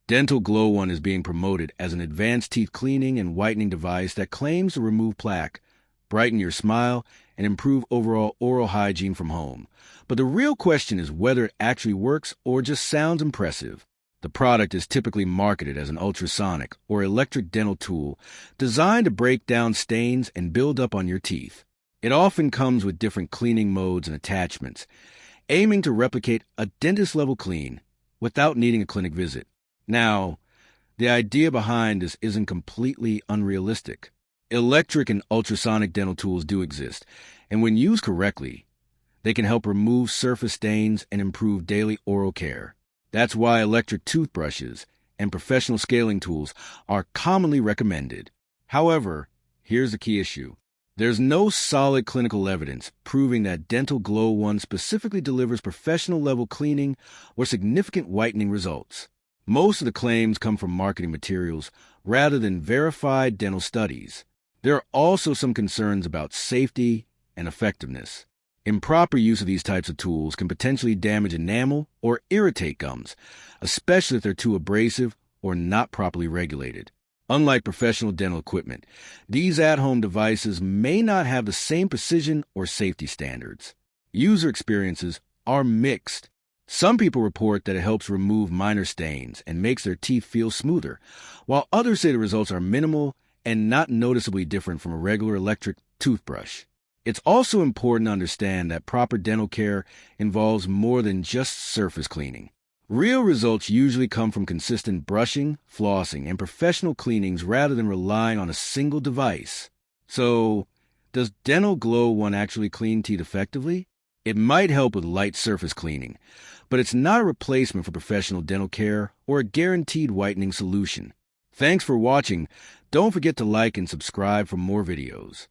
Dental Glow One is being promoted as an advanced teeth cleaning and whitening device that claims to remove plaque, brighten your smile, and improve overall oral hygiene from home. But the real question is whether it actually works or just sounds impressive. The product is typically marketed as an ultrasonic or electric dental tool designed to break down stains and build up on your teeth. It often comes with different cleaning modes and attachments, aiming to replicate a dentist-level clean without needing a clinic visit. Now, the idea behind this isn't completely unrealistic. Electric and ultrasonic dental tools do exist, and when used correctly, they can help remove surface stains and improve daily oral care. That's why electric toothbrushes and professional scaling tools are commonly recommended. However, here's the key issue. There's no solid clinical evidence proving that Dental Glow One specifically delivers professional-level cleaning or significant whitening results. Most of the claims come from marketing materials rather than verified dental studies. There are also some concerns about safety and effectiveness. Improper use of these types of tools can potentially damage enamel or irritate gums, especially if they're too abrasive or not properly regulated. Unlike professional dental equipment, these at-home devices may not have the same precision or safety standards. User experiences are mixed. Some people report that it helps remove minor stains and makes their teeth feel smoother, while others say the results are minimal and not noticeably different from a regular electric toothbrush. It's also important to understand that proper dental care involves more than just surface cleaning. Real results usually come from consistent brushing, flossing, and professional cleanings rather than relying on a single device. So, does Dental Glow One actually clean teeth effectively? It might help with light surface cleaning, but it's not a replacement for professional dental care or a guaranteed whitening solution. Thanks for watching. Don't forget to like and subscribe for more videos.